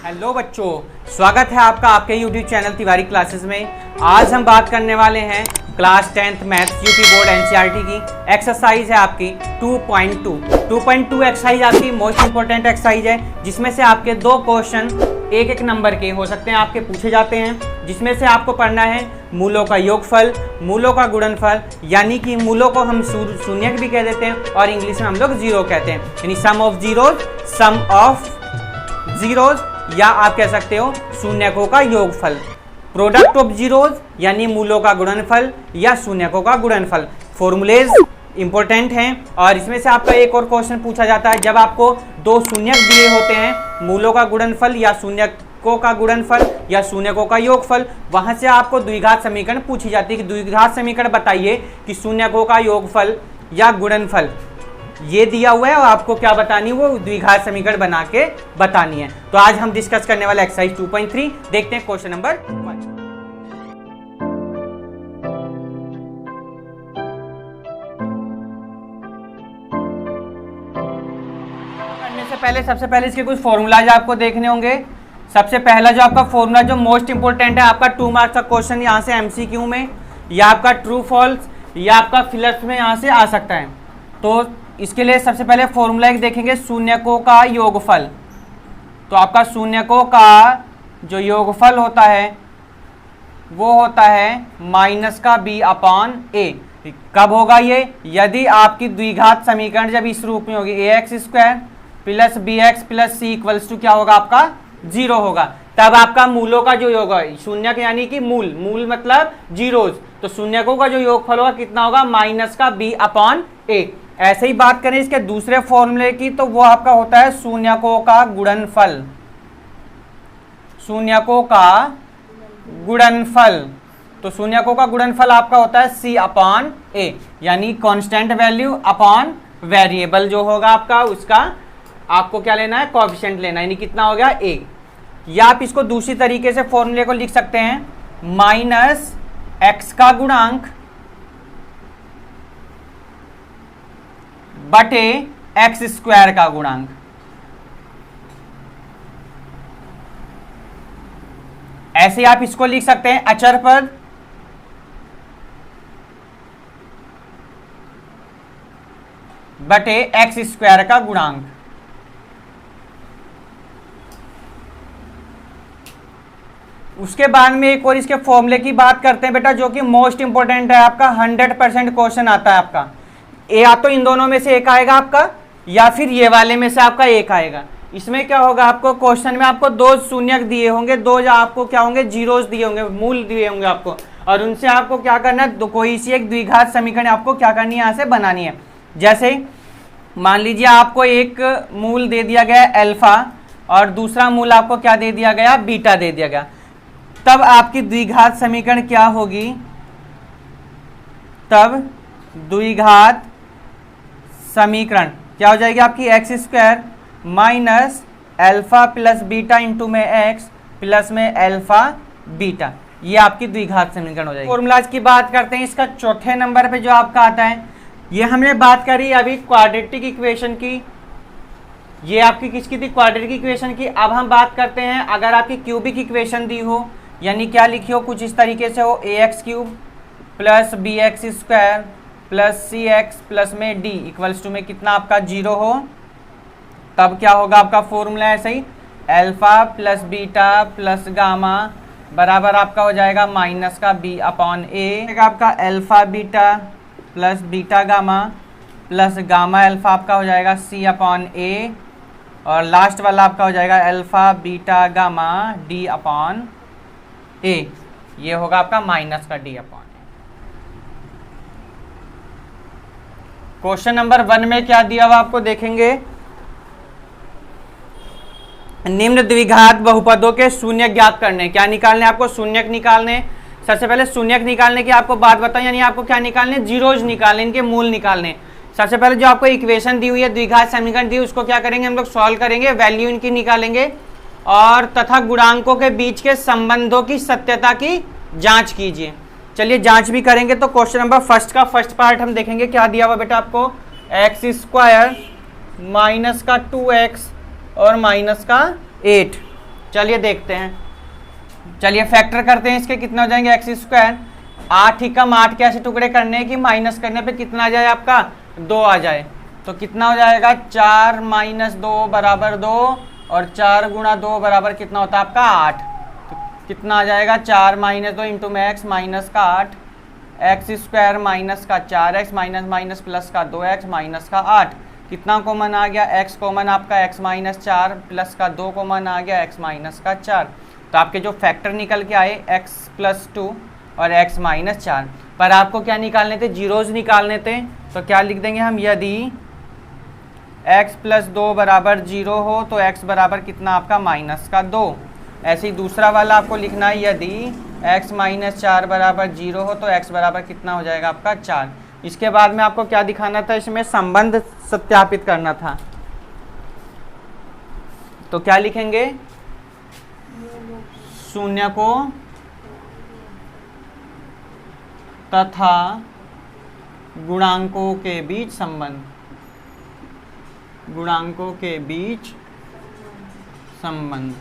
Hello बच्चों, स्वागत है आपका आपके YouTube चैनल तिवारी क्लासेस में। आज हम बात करने वाले हैं class 10th maths UP board NCERT की एक्सरसाइज है आपकी 2.2 एक्सरसाइज आपकी मोस्ट इंपॉर्टेंट एक्सरसाइज है, जिसमें से आपके दो क्वेश्चन एक नंबर के हो सकते हैं, आपके पूछे जाते हैं, जिसमें से आपको पढ़ना है मूलों का योगफल, मूलों का गुणनफल, यानी कि मूलों को हम शून्यक भी कह देते हैं और इंग्लिश में हम लोग जीरो कहते हैं, यानी सम ऑफ जीरोज या आप कह सकते हो शून्यकों का योगफल। प्रोडक्ट ऑफ जीरोज यानी मूलों का गुणनफल या शून्यकों का गुणनफल। फॉर्मूलेज इंपॉर्टेंट हैं और इसमें से आपका एक और क्वेश्चन पूछा जाता है जब आपको दो शून्यक दिए होते हैं, मूलों का गुणनफल या शून्यकों का गुणनफल या शून्यकों का योगफल, वहां से आपको द्विघात समीकरण पूछी जाती है कि द्विघात समीकरण बताइए कि शून्यकों का योगफल या गुणनफल ये दिया हुआ है और आपको क्या बतानी है, वो द्विघात समीकरण बना के बतानी है। तो आज हम डिस्कस करने वाले एक्सरसाइज 2.3 देखते हैं क्वेश्चन नंबर 1। करने से पहले सबसे पहले इसके कुछ फॉर्मूलाज आपको देखने होंगे। सबसे पहला जो आपका फॉर्मूला जो मोस्ट इंपोर्टेंट है, आपका 2 मार्क्स का क्वेश्चन यहाँ से एमसीक्यू में या आपका ट्रू फॉल्स या आपका फिलर्स में यहाँ से आ सकता है। तो इसके लिए सबसे पहले फॉर्मूला एक देखेंगे, शून्यकों का योगफल। तो आपका शून्यकों का जो योगफल होता है वो होता है माइनस का b अपॉन a। कब होगा ये? यदि आपकी द्विघात समीकरण जब इस रूप में होगी ax square plus bx plus c equals to क्या होगा आपका 0 होगा, तब आपका मूलों का जो योग है, शून्यक यानी कि मूल मतलब जीरोज, तो शून्यकों का जो योगफल होगा कितना होगा माइनस का b अपॉन a। ऐसे ही बात करें इसके दूसरे फॉर्मूले की तो वो आपका होता है शून्यकों का गुणनफल। शून्यकों का गुणनफल, तो शून्यकों का गुणनफल आपका होता है c अपॉन a, यानी कांस्टेंट वैल्यू अपॉन वेरिएबल जो होगा आपका, उसका आपको क्या लेना है, कोएफिशिएंट लेना है, यानी कितना हो गया a। या आप इसको दूसरी तरीके से फॉर्मूले को लिख सकते हैं माइनस x का गुणांक बटे एक्स स्क्वायर का गुणांक। ऐसे आप इसको लिख सकते हैं अचर पद बटे एक्स स्क्वायर का गुणांक। उसके बाद में एक और इसके फॉर्मूले की बात करते हैं बेटा, जो कि मोस्ट इंपॉर्टेंट है, आपका 100% क्वेश्चन आता है आपका। या तो इन दोनों में से एक आएगा आपका या फिर ये वाले में से आपका एक आएगा। इसमें क्या होगा, आपको क्वेश्चन में आपको दो शून्यक दिए होंगे, दो आपको क्या होंगे, जीरोस दिए होंगे, मूल दिए होंगे आपको, और उनसे आपको क्या करना है, कोई सी एक द्विघात समीकरण आपको क्या करनी है, यहाँ से बनानी है। जैसे मान लीजिए आपको एक मूल दे दिया गया अल्फा और दूसरा मूल आपको क्या दे दिया गया, बीटा दे दिया गया, तब आपकी द्विघात समीकरण क्या होगी, तब द्विघात समीकरण क्या हो जाएगी आपकी, x square minus alpha plus beta into में एक्स प्लस में अल्फा बीटा, ये आपकी द्विघात समीकरण हो जाएगी। फॉर्मूलाज की बात करते हैं, इसका चौथे नंबर पे जो आपका आता है, ये हमने बात करी अभी क्वाड्रेटिक इक्वेशन की, ये आपकी किसकी थी, क्वाड्रेटिक इक्वेशन की। अब हम बात करते हैं अगर आपकी क्यूबिक इक्वेशन दी हो, यानी क्या लिखी हो, कुछ इस तरीके से हो, ax cube plus bx square plus c x plus में डी इक्वल्स टू में कितना आपका 0 हो, तब क्या होगा आपका फॉर्मूला ऐसे ही, alpha plus beta plus gamma बराबर आपका हो जाएगा माइनस का b अपॉन ए, आपका alpha beta plus beta gamma plus gamma alpha आपका हो जाएगा c अपॉन ए, और लास्ट वाला आपका हो जाएगा alpha beta gamma d upon a, ये होगा आपका माइनस का d अपॉन। क्वेश्चन नंबर 1 में क्या दिया हुआ आपको देखेंगे, निम्न द्विघात बहुपदों के शून्य ज्ञात करने। क्या निकालने आपको, शून्यक निकालने। सबसे पहले शून्यक निकालने की आपको बात बताऊं, यानी आपको क्या निकालने, जीरोज निकालने, इनके मूल निकालने। सबसे पहले जो आपको इक्वेशन दी हुई है, द्विघात समीकरण दी, उसको क्या करेंगे हम लोग, सॉल्व करेंगे, वैल्यू इनकी निकालेंगे और तथा गुणांकों के बीच के संबंधों की सत्यता की जांच कीजिए। चलिए जांच भी करेंगे। तो क्वेश्चन नंबर फर्स्ट का फर्स्ट पार्ट हम देखेंगे, क्या दिया हुआ बेटा आपको, एक्स स्क्वायर माइनस का 2x और माइनस का 8 चलिए देखते हैं, चलिए फैक्टर करते हैं इसके, कितना हो जाएंगे एक्स स्क्वायर, 8 ही कम 8 के ऐसे टुकड़े करने हैं कि माइनस करने पे कितना आ जाए आपका 2 आ जाए, तो कितना हो जाएगा 4 माइनस 2 बराबर 2 और 4 गुणा 2 बराबर कितना होता है आपका 8, तो कितना आ जाएगा 4 माइनस 2 इंटू में एक्स माइनस का 8, एक्स स्क्वायर माइनस का 4x माइनस माइनस प्लस का 2x माइनस का 8, कितना कॉमन आ गया x कॉमन आपका x माइनस 4 प्लस का 2 कॉमन आ गया x माइनस का 4, तो आपके जो फैक्टर निकल के आए x प्लस 2 और x माइनस 4, पर आपको क्या निकालने थे, जीरोज निकालने थे, तो क्या लिख देंगे हम, यदि x प्लस 2 बराबर 0 हो तो x बराबर कितना आपका माइनस का 2, ऐसे ही दूसरा वाला आपको लिखना है, यदि x माइनस 4 बराबर 0 हो तो x बराबर कितना हो जाएगा आपका 4। इसके बाद में आपको क्या दिखाना था, इसमें संबंध सत्यापित करना था, तो क्या लिखेंगे, शून्य को तथा गुणांकों के बीच संबंध, गुणांकों के बीच संबंध।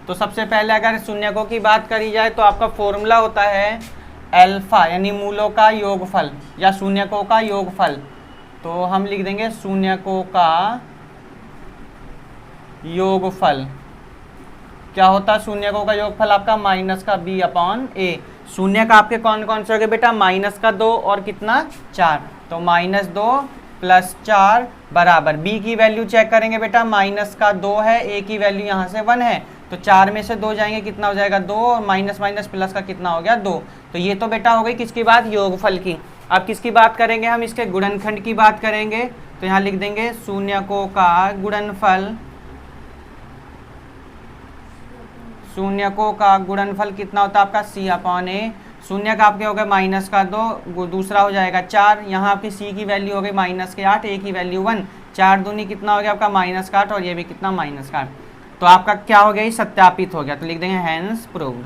तो सबसे पहले अगर शून्यकों की बात करी जाए तो आपका फॉर्मूला होता है अल्फा, यानी मूलों का योगफल या शून्यकों का योगफल, तो हम लिख देंगे शून्यकों का योगफल। क्या होता है शून्यकों का योगफल आपका माइनस का b अपॉन a। शून्यक आपके कौन कौन से हो गए बेटा, माइनस का 2 और कितना 4, तो माइनस 2 प्लस 4 बराबर b की वैल्यू चेक करेंगे बेटा, माइनस का 2 है, a की वैल्यू यहाँ से 1 है, तो 4 में से 2 जाएंगे कितना हो जाएगा 2, और माइनस माइनस प्लस का कितना हो गया 2, तो ये तो बेटा हो गई किसकी बात, योगफल की। अब किसकी बात करेंगे हम, इसके गुणनखंड की बात करेंगे, तो यहाँ लिख देंगे शून्यकों का गुणनफल, शून्यकों का गुणनफल कितना होता है आपका c अपॉन a। शून्यक आपके हो गए माइनस का 2, दूसरा हो जाएगा 4, यहाँ आपकी c की वैल्यू हो गई माइनस के 8, a की वैल्यू 1, 4 दूनी कितना हो गया आपका माइनस का 8, और ये भी कितना माइनस का 8, तो आपका क्या हो गया, ये सत्यापित हो गया, तो लिख देंगे हैंस प्रूव्ड।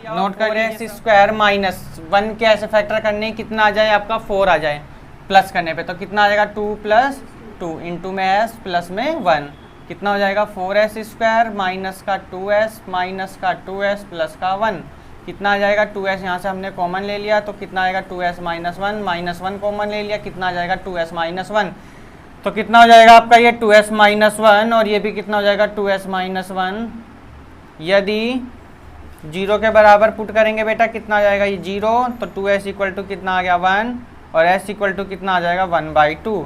नोट करिए एक्स स्क्वायर माइनस 1 के ऐसे फैक्टर करने कितना आ जाए आपका 4 आ जाए, प्लस करने पे तो कितना आ जाएगा 2 प्लस 2 इंटू में s प्लस में 1, कितना हो जाएगा 4s स्क्वायर माइनस का 2s माइनस का 2s प्लस का 1, कितना आ जाएगा 2s यहाँ से हमने कॉमन ले लिया, तो कितना आएगा 2s माइनस 1, माइनस 1 कॉमन ले लिया, कितना आ जाएगा 2s माइनस 1, तो कितना हो जाएगा आपका ये 2s माइनस 1, और ये भी कितना हो जाएगा 2s माइनस 1। यदि 0 के बराबर पुट करेंगे बेटा कितना आ जाएगा ये 0, तो 2s इक्वल टू कितना आ गया 1, और s इक्वल टू कितना आ जाएगा 1/2।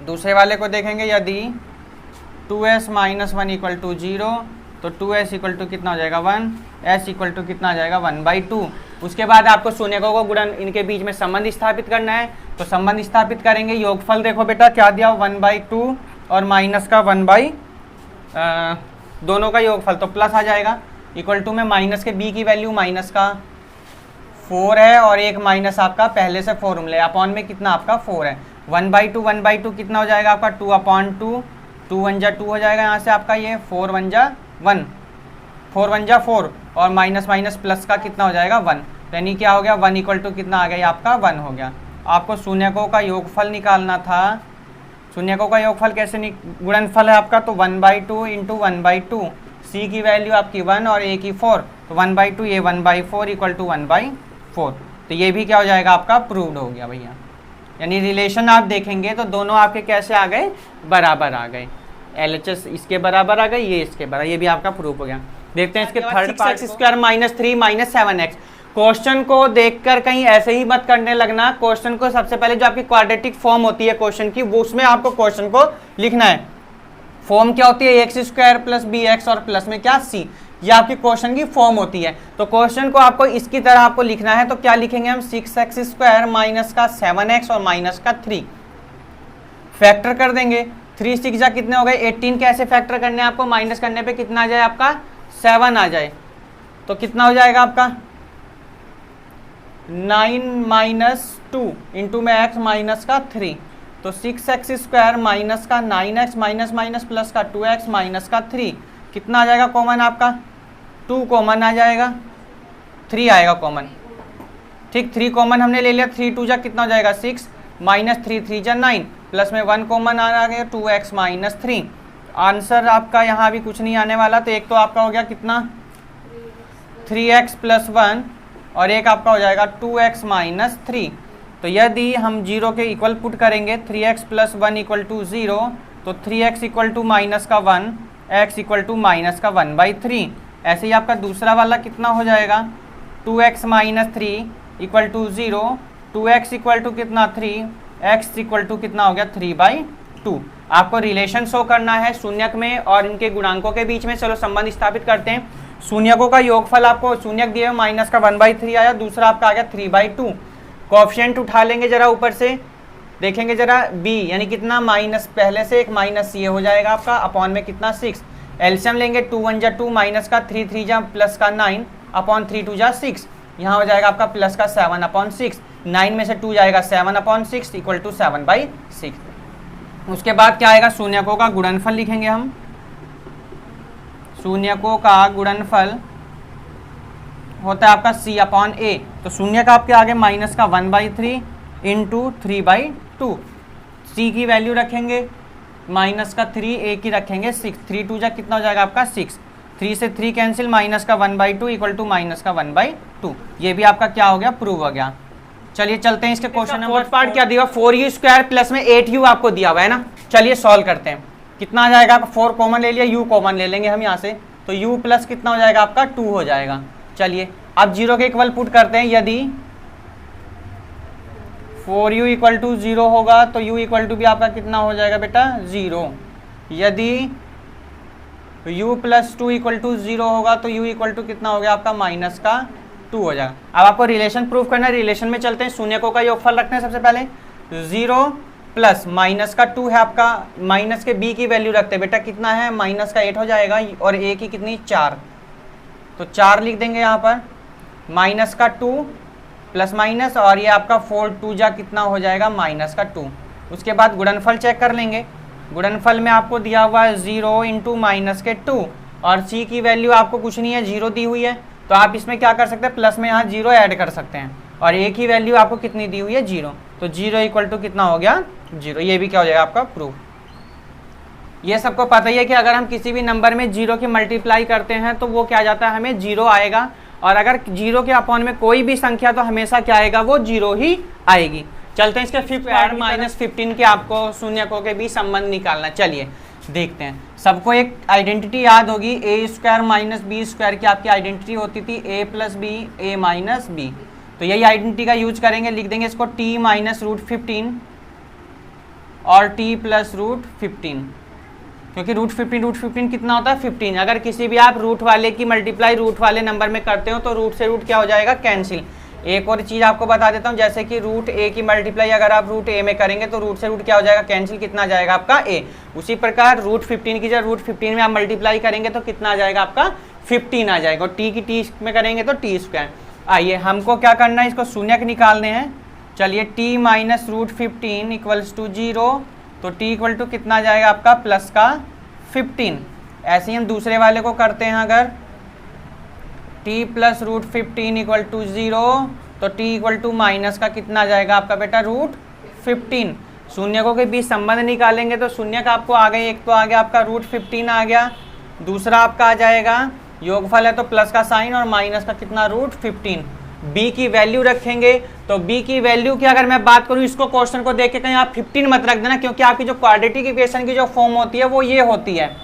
दूसरे वाले को देखेंगे, यदि 2s माइनस 1 इक्वल टू 0, तो 2s इक्वल टू कितना हो जाएगा 1, s इक्वल टू कितना आ जाएगा 1/2। उसके बाद आपको शून्यकों को गुणन इनके बीच में संबंध स्थापित करना है, तो संबंध स्थापित करेंगे, योगफल देखो बेटा क्या दिया 1/2 और माइनस का 1 दोनों का योगफल, तो प्लस आ जाएगा, इक्वल टू में माइनस के b की वैल्यू माइनस का 4 है, और एक माइनस आपका पहले से फॉर्मूले अपॉन में कितना आपका 4 है, 1/2 कितना हो जाएगा आपका 2/2, 2 1 जा 2 हो जाएगा यहाँ से आपका ये 4 1 जा 1, 4 1 जा 4, और माइनस माइनस प्लस का कितना हो जाएगा 1, यानी क्या हो गया 1 इक्वल टू कितना आ गया ये आपका 1 हो गया। आपको शून्यकों का योगफल निकालना था, शून्यकों का योगफल कैसे गुणनफल है आपका, तो 1/2 इंटू 1/2, c की वैल्यू आपकी 1 और a की 4, तो 1/2 ये 1/4 इक्वल टू 1/4, तो ये भी क्या हो जाएगा आपका प्रूव्ड हो गया भैया। यानी रिलेशन आप देखेंगे तो दोनों आपके कैसे आ गए, बराबर आ गए, LHS इसके बराबर आ गए, ये इसके बराबर, ये भी आपका प्रूफ हो गया। देखते हैं इसके third part, square minus 3 minus 7x। Question को देखकर कहीं ऐसे ही मत करने लगना, क्वेश्चन को सबसे पहले जो आपकी क्वाड्रेटिक फॉर्म होती है क्वेश्चन की, वो उसमें आपको क्वेश्चन को लिखना है। फॉर्म क्या होती है, x square plus b x और प्लस में क्या c, ये आपकी क्वेश्चन की फॉर्म होती है। तो क्वेश्चन को आपको इसकी तरह आपको लिखना है, तो क्या लिखेंगे हम 6x स्क्वायर माइनस का 7x और माइनस का 3, फैक्टर कर देंगे, 3 6 जा कितने हो गए 18, कैसे फैक्टर करने हैं आपको, माइनस करने पे कितना आ जाए आपका 7 आ जाए, तो कितना हो जाएगा आपका 9 माइनस 2 इंटू में x माइनस का 3, तो 6x स्क्वायर माइनस का 9x माइनस माइनस प्लस का 2x माइनस का 3, कितना आ जाएगा कॉमन आपका 2 कॉमन आ जाएगा, 3 आएगा कॉमन, ठीक 3 कॉमन हमने ले लिया, 3 2 जा कितना हो जाएगा 6, माइनस 3 3 जा 9, प्लस में 1 कॉमन आ गया 2x माइनस 3। आंसर आपका यहाँ भी कुछ नहीं आने वाला, तो एक तो आपका हो गया कितना 3x प्लस 1 और एक आपका हो जाएगा 2x माइनस 3। तो यदि हम 0 के इक्वल पुट करेंगे 3x प्लस 1 इक्वल टू 0, तो 3x इक्वल टू माइनस का 1, x इक्वल टू माइनस का 1/3। ऐसे ही आपका दूसरा वाला कितना हो जाएगा 2x minus 3 equal to 0, 2x equal to कितना 3, x इक्वल टू कितना हो गया 3/2। आपको रिलेशन शो करना है शून्यक में और इनके गुणांकों के बीच में। चलो संबंध स्थापित करते हैं। शून्यकों का योगफल आपको शून्यक दिए माइनस का 1/3 आया, दूसरा आपका आ गया 3/2। कोएफिशिएंट उठा लेंगे जरा ऊपर से, देखेंगे जरा b यानी कितना माइनस, पहले से एक माइनस ये हो जाएगा आपका, अपॉन में कितना 6। एलसीएम लेंगे 2 1 जा 2 माइनस का 3 3 जा प्लस का 9 अपॉन 3 2 जा 6। यहाँ हो जाएगा आपका प्लस का 7/6, 9 में से 2 जाएगा 7/6 इक्वल टू 7/6। उसके बाद क्या आएगा शून्यकों का गुणनफल लिखेंगे हम। शून्यकों का गुणनफल होता है आपका c/a। तो शून्य का आपके आगे माइनस का 1/3 इंटू 3/2। c की वैल्यू रखेंगे माइनस का 3, a की रखेंगे 6, 3 2 जा कितना हो जाएगा आपका 6, 3 से 3 कैंसिल, माइनस का 1/2 इक्वल टू माइनस का 1/2। ये भी आपका क्या हो गया प्रूव हो गया। चलिए चलते हैं इसके क्वेश्चन नंबर। पार्ट क्या दिया 4u² प्लस में 8u आपको दिया हुआ है ना। चलिए सॉल्व करते हैं। कितना आ जाएगा आपका 4 कॉमन ले लिया, u कॉमन ले लेंगे हम यहाँ से, तो u प्लस कितना हो जाएगा आपका 2 हो जाएगा। चलिए अब 0 के इक्वल पुट करते हैं। यदि 4u इक्वल टू 0 होगा तो u इक्वल टू भी आपका कितना हो जाएगा बेटा 0। यदि u प्लस 2 इक्वल टू 0 होगा तो u इक्वल टू कितना हो गया आपका माइनस का 2 हो जाएगा। अब आपको रिलेशन प्रूव करना है। रिलेशन में चलते हैं। शून्यकों का योगफल रखना है सबसे पहले। 0 प्लस माइनस का 2 है आपका, माइनस के b की वैल्यू रखते हैं बेटा, कितना है माइनस का 8 हो जाएगा और a की कितनी 4, तो 4 लिख देंगे यहाँ पर, माइनस का 2 प्लस माइनस और ये आपका 4 2 जा कितना हो जाएगा माइनस का 2। उसके बाद गुणनफल चेक कर लेंगे। गुणनफल में आपको दिया हुआ है 0 इंटू माइनस के 2 और c की वैल्यू आपको कुछ नहीं है 0 दी हुई है, तो आप इसमें क्या कर सकते हैं प्लस में यहाँ 0 ऐड कर सकते हैं और a की वैल्यू आपको कितनी दी हुई है 0, तो 0 इक्वल टू कितना हो गया 0। ये भी क्या हो जाएगा आपका प्रूफ। ये सबको पता ही है कि अगर हम किसी भी नंबर में 0 की मल्टीप्लाई करते हैं तो वो क्या जाता है हमें 0 आएगा, और अगर 0 के अपॉन में कोई भी संख्या तो हमेशा क्या आएगा वो 0 ही आएगी। चलते हैं इसके फिफ्थ पार्ट माइनस 15 के आपको शून्यकों के बीच संबंध निकालना। चलिए देखते हैं। सबको एक आइडेंटिटी याद होगी, a² माइनस b² की आपकी आइडेंटिटी होती थी a plus b a minus b. तो यही आइडेंटिटी का यूज करेंगे, लिख देंगे इसको t माइनस रूट 15 और t प्लस रूट 15, क्योंकि रूट 15 कितना होता है 15। अगर किसी भी आप रूट वाले की मल्टीप्लाई रूट वाले नंबर में करते हो तो रूट से रूट क्या हो जाएगा कैंसिल। एक और चीज़ आपको बता देता हूँ, जैसे कि रूट a की मल्टीप्लाई अगर आप रूट a में करेंगे तो रूट से रूट क्या हो जाएगा कैंसिल, कितना आ जाएगा आपका a। उसी प्रकार रूट 15 की जब रूट 15 में आप मल्टीप्लाई करेंगे तो कितना आ जाएगा आपका 15 आ जाएगा, और t की t में करेंगे तो t²। आइए हमको क्या करना है, इसको शून्यक निकालने हैं। चलिए t minus root 15 equals to 0, तो t इक्वल टू कितना आ जाएगा आपका प्लस का 15। ऐसे ही हम दूसरे वाले को करते हैं। अगर t plus root 15 equal to 0, तो t इक्वल टू माइनस का कितना आ जाएगा आपका बेटा रूट 15। शून्यकों के बीच संबंध निकालेंगे तो शून्यक आपको आ गए, एक तो आ गया आपका रूट 15 आ गया, दूसरा आपका आ जाएगा योगफल है तो प्लस का साइन और माइनस का कितना रूट 15। b की वैल्यू रखेंगे, तो b की वैल्यू की अगर मैं बात करूं, इसको क्वेश्चन को देख के कहीं आप 15 मत रख देना, क्योंकि आपकी जो क्वाड्रेटिक इक्वेशन की जो फॉर्म होती है वो ये होती है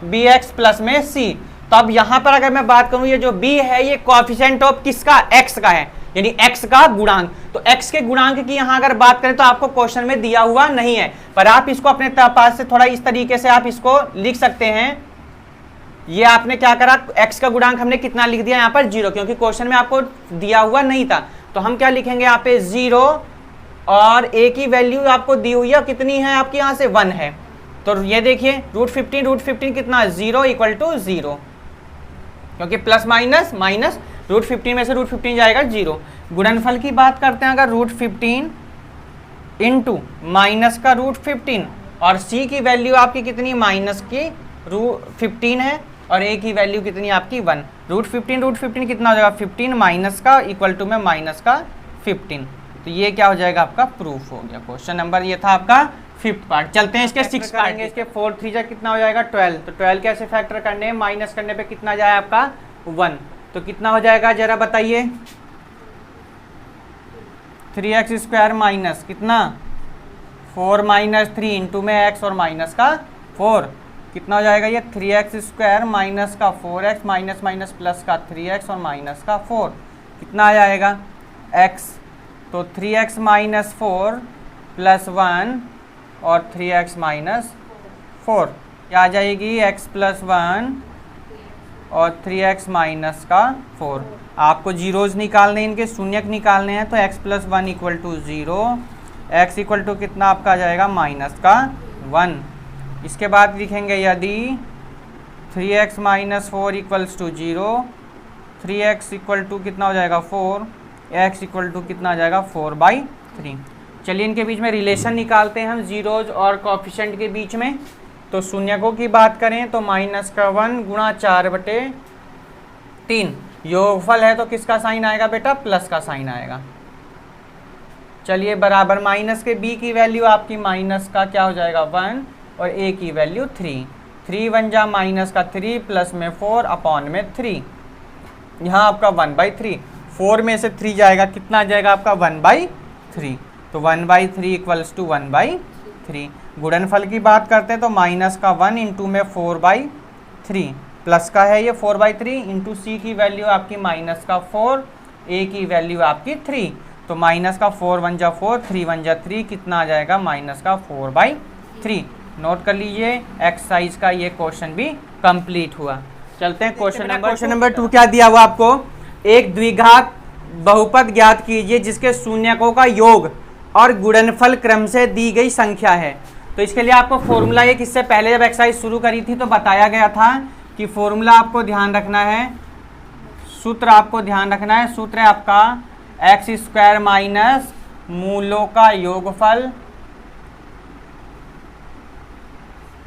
bx प्लस में c। तो अब यहाँ पर अगर मैं बात करूं, ये जो b है ये कोएफिशिएंट ऑफ किसका x का है, यानी x का गुणांक। तो x के गुणांक की यहाँ अगर बात करें तो आपको क्वेश्चन में दिया हुआ नहीं है, पर आप इसको अपने पास से थोड़ा इस तरीके से आप इसको लिख सकते हैं। ये आपने क्या करा, x का गुणांक हमने कितना लिख दिया यहाँ पर 0, क्योंकि क्वेश्चन में आपको दिया हुआ नहीं था। तो हम क्या लिखेंगे यहाँ पे 0 और a की वैल्यू आपको दी हुई है, कितनी है आपकी यहाँ से 1 है। तो ये देखिए रूट 15 कितना 0 इक्वल टू 0, क्योंकि प्लस माइनस माइनस रूट 15 में से रूट 15 जाएगा 0। गुणनफल की बात करते हैं, अगर रूट 15 इंटू माइनस का रूट 15 और c की वैल्यू आपकी कितनी माइनस की रूट 15 है और a की वैल्यू कितनी आपकी 1। रूट 15 कितना हो जाएगा 15 माइनस का इक्वल टू में माइनस का 15। तो ये क्या हो जाएगा आपका प्रूफ हो गया। क्वेश्चन नंबर ये था आपका 5th पार्ट। चलते हैं इसके 6 पार्ट। इसके 4 3 जा कितना हो जाएगा 12। तो 12 कैसे फैक्टर करने हैं, माइनस करने पे कितना जाए आपका 1। तो कितना हो जाएगा जरा बताइए, 3x² माइनस कितना 4 माइनस 3 इंटू में x और माइनस का 4 कितना हो जाएगा ये 3x² माइनस का 4x माइनस माइनस प्लस का 3x और माइनस का 4 कितना आ जाएगा x। तो 3x माइनस 4 प्लस 1 और 3x माइनस 4 क्या आ जाएगी x प्लस 1 और 3x माइनस का 4। आपको जीरोज निकालने, इनके शून्यक निकालने हैं। तो x plus 1 equal to 0, x equal to कितना आपका आ जाएगा माइनस का 1। इसके बाद लिखेंगे यदि 3x minus 4 equals to 0, 3x equal to कितना हो जाएगा 4, x इक्वल टू कितना आ जाएगा 4/3। चलिए इनके बीच में रिलेशन निकालते हैं हम जीरोज और कोएफिशिएंट के बीच में। तो शून्यकों की बात करें तो माइनस का 1 गुणा 4/3 योगफल है तो किसका साइन आएगा बेटा, प्लस का साइन आएगा। चलिए बराबर माइनस के b की वैल्यू आपकी माइनस का क्या हो जाएगा 1 और a की वैल्यू 3। 3 1 जा माइनस का 3 प्लस में 4 अपॉन में 3, यहाँ आपका 1/3। 4 में से 3 जाएगा कितना आ जाएगा आपका 1/3। तो 1/3 इक्वल्स टू 1/3। गुणनफल की बात करते हैं तो माइनस का 1 इंटू में 4/3 प्लस का है ये 4/3 इंटू सी की वैल्यू आपकी माइनस का 4, ए की वैल्यू आपकी 3। तो माइनस का 4 1 जा 4, 3 1 जा 3 कितना आ जाएगा माइनस का 4/3। नोट कर लीजिए एक्सरसाइज का ये क्वेश्चन भी कंप्लीट हुआ। चलते हैं क्वेश्चन नंबर 2। क्या दिया हुआ आपको, एक द्विघात बहुपद ज्ञात कीजिए जिसके शून्यकों का योग और गुणनफल क्रम से दी गई संख्या है। तो इसके लिए आपको फॉर्मूला एक, इससे पहले जब एक्सरसाइज शुरू करी थी तो बताया गया था कि फॉर्मूला आपको ध्यान रखना है, सूत्र आपको ध्यान रखना है। सूत्र है आपका x² माइनस मूलों का योगफल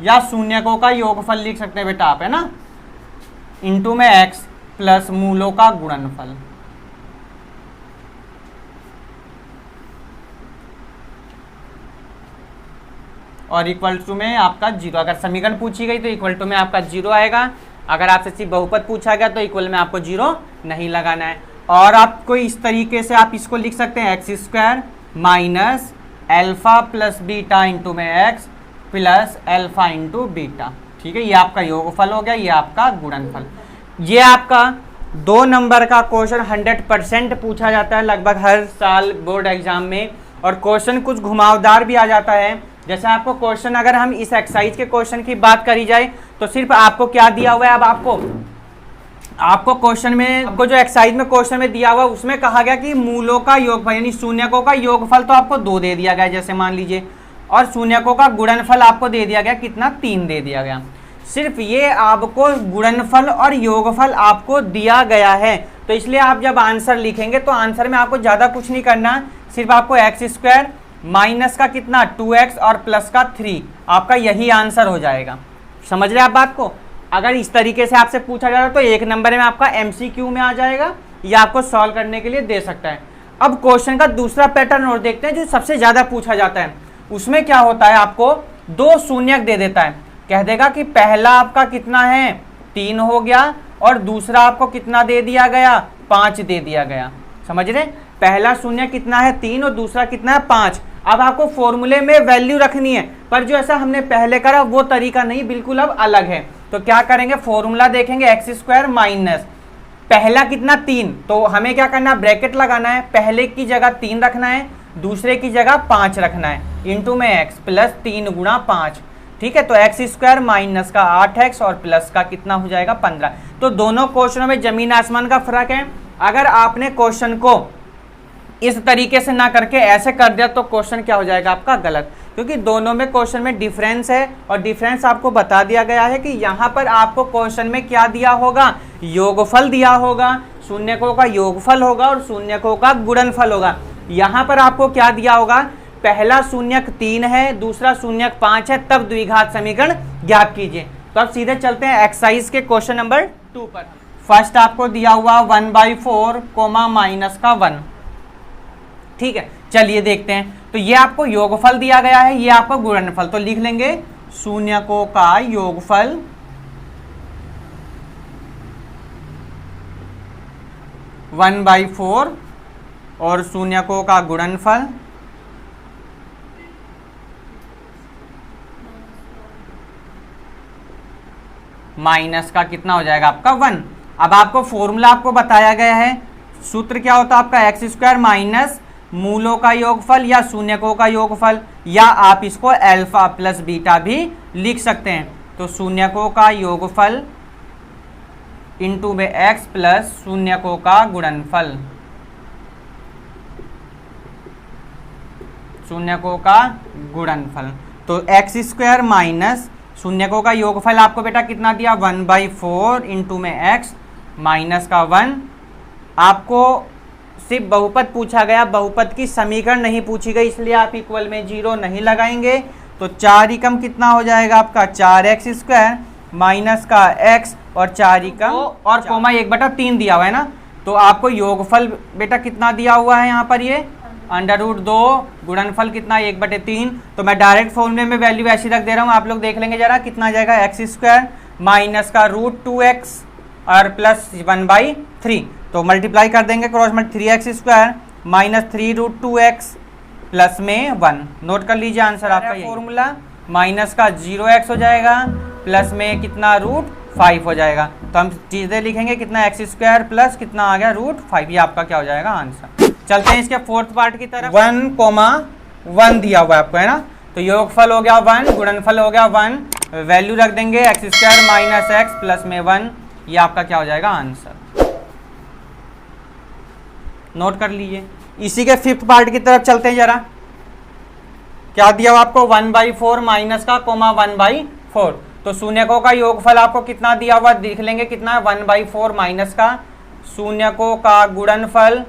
या शून्यकों का योगफल लिख सकते हैं बेटा आप, है ना, इंटू में x प्लस मूलों का गुणनफल। और इक्वल टू में आपका 0। अगर समीकरण पूछी गई तो इक्वल टू में आपका 0 आएगा। अगर आपसे सिर्फ बहुपद पूछा गया तो इक्वल में आपको 0 नहीं लगाना है। और आपको इस तरीके से आप इसको लिख सकते हैं x² minus alpha plus beta into में x plus alpha into beta. ठीक है, ये आपका योगफल हो गया, ये आपका गुणनफल। ये आपका 2 नंबर का क्वेश्चन 100% पूछा जाता है लगभग हर साल बोर्ड एग्जाम में। और क्वेश्चन कुछ घुमावदार भी आ जाता है। जैसे आपको क्वेश्चन, अगर हम इस एक्सरसाइज के क्वेश्चन की बात करी जाए तो सिर्फ आपको क्या दिया हुआ है, अब आपको क्वेश्चन में, आपको जो एक्सरसाइज में क्वेश्चन में दिया हुआ उसमें कहा गया कि मूलों का योगफल यानी शून्यकों का योगफल तो आपको 2 दे दिया गया जैसे मान लीजिए, और शून्यकों का गुणनफल आपको दे दिया गया कितना 3 दे दिया गया। सिर्फ ये आपको गुणनफल और योगफल आपको दिया गया है। तो इसलिए आप जब आंसर लिखेंगे तो आंसर में आपको ज़्यादा कुछ नहीं करना, सिर्फ आपको x² माइनस का कितना 2x और प्लस का 3 आपका यही आंसर हो जाएगा। समझ रहे आप बात को। अगर इस तरीके से आपसे पूछा जाता तो 1 नंबर में आपका MCQ में आ जाएगा या आपको सॉल्व करने के लिए दे सकता है। अब क्वेश्चन का दूसरा पैटर्न और देखते हैं जो सबसे ज़्यादा पूछा जाता है। उसमें क्या होता है, आपको 2 शून्यक दे देता है, कह देगा कि पहला आपका कितना है 3 हो गया और दूसरा आपको कितना दे दिया गया 5 दे दिया गया। समझ रहे, पहला शून्य कितना है 3 और दूसरा कितना है 5। अब आपको फॉर्मूले में वैल्यू रखनी है, पर जो ऐसा हमने पहले करा वो तरीका नहीं, बिल्कुल अब अलग है। तो क्या करेंगे, फॉर्मूला देखेंगे x² माइनस पहला कितना 3, तो हमें क्या करना है ब्रैकेट लगाना है, पहले की जगह 3 रखना है, दूसरे की जगह 5 रखना है, इंटू में x प्लस 3 गुणा 5। ठीक है, तो x² माइनस का 8x और प्लस का कितना हो जाएगा 15। तो दोनों क्वेश्चनों में जमीन आसमान का फर्क है। अगर आपने क्वेश्चन को इस तरीके से ना करके ऐसे कर दिया तो क्वेश्चन क्या हो जाएगा आपका गलत, क्योंकि दोनों में क्वेश्चन में डिफरेंस है और डिफरेंस आपको बता दिया गया है कि यहाँ पर आपको क्वेश्चन में क्या दिया होगा, योगफल दिया होगा, शून्यकों का योगफल होगा और शून्यकों का गुणनफल होगा। यहाँ पर आपको क्या दिया होगा, पहला शून्यक 3 है, दूसरा शून्यक 5 है, तब द्विघात समीकरण ज्ञात कीजिए। तो अब सीधे चलते हैं एक्सरसाइज के क्वेश्चन नंबर 2 पर। फर्स्ट आपको दिया हुआ 1/4 कोमा माइनस का 1। ठीक है, चलिए देखते हैं। तो ये आपको योगफल दिया गया है, ये आपको गुणनफल, तो लिख लेंगे शून्यकों का योगफल वन बाई फोर और शून्यकों का गुणनफल माइनस का कितना हो जाएगा आपका 1। अब आपको फॉर्मूला आपको बताया गया है, सूत्र क्या होता है आपका एक्स स्क्वायर माइनस मूलों का योगफल या शून्यकों का योगफल, या आप इसको अल्फा प्लस बीटा भी लिख सकते हैं। तो शून्यकों का योगफल इंटू में एक्स प्लस शून्यकों का गुणनफल, शून्यकों का गुणनफल। तो एक्स स्क्वायर माइनस शून्यकों का योगफल आपको बेटा कितना दिया 1/4 इंटू में एक्स माइनस का 1। आपको सिर्फ बहुपद पूछा गया, बहुपद की समीकरण नहीं पूछी गई, इसलिए आप इक्वल में 0 नहीं लगाएंगे। तो 4 एकम कितना हो जाएगा आपका 4x स्क्वायर माइनस का x और 4 एकम और कोमा 1/3 दिया हुआ है ना। तो आपको योगफल बेटा कितना दिया हुआ है यहाँ पर, ये √2, गुणनफल कितना 1/3। तो मैं डायरेक्ट फॉर्मूले में वैल्यू ऐसी रख दे रहा हूँ, आप लोग देख लेंगे जरा कितना आ जाएगा x स्क्वायर माइनस का √2x और प्लस 1/3। तो मल्टीप्लाई कर देंगे क्रॉस में 3x square minus 3√2x plus में 1। नोट कर लीजिए आंसर आपका फॉर्मूला माइनस का 0x हो जाएगा प्लस में कितना √5 हो जाएगा। तो हम चीज़ें लिखेंगे कितना x स्क्वायर प्लस कितना आ गया √5, ये आपका क्या हो जाएगा आंसर। चलते हैं इसके फोर्थ पार्ट की तरफ। 1,1 दिया हुआ है आपको, है ना। तो योगफल हो गया 1, गुणनफल हो गया 1, वैल्यू रख देंगे x square minus x plus में 1, ये आपका क्या हो जाएगा आंसर। नोट कर लीजिए। इसी के फिफ्थ पार्ट की तरफ चलते हैं जरा। क्या दिया हुआ आपको 1/4 माइनस का कोमा 1/4। तो शून्यकों का योगफल आपको कितना दिया हुआ देख लेंगे, कितना है 1/4 माइनस का शून्यकों का गुणनफल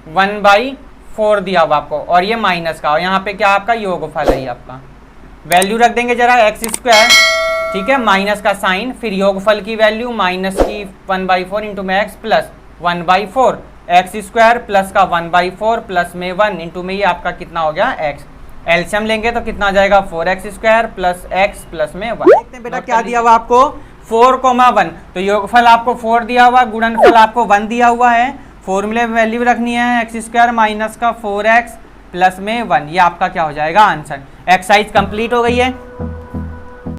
1/4 दिया हुआ आपको, और ये माइनस का, और यहाँ पे क्या आपका योगफल है आपका। वैल्यू रख देंगे जरा x स्क्वायर, ठीक है, माइनस का साइन, फिर योगफल की वैल्यू माइनस की 1/4 इंटू में x plus 1/4 x square plus का 1/4 प्लस में 1 इंटू में ये आपका कितना हो गया x। एलसीएम लेंगे तो कितना आ जाएगा 4x square plus x plus में 1। देखते हैं बेटा क्या दिया हुआ आपको 4,1। तो योगफल आपको 4 दिया हुआ, गुणनफल आपको 1 दिया हुआ है। फॉर्मूले में वैल्यू रखनी है एक्स स्क्वायर माइनस का 4x प्लस में 1, ये आपका क्या हो जाएगा आंसर। एक्सरसाइज कंप्लीट हो गई है।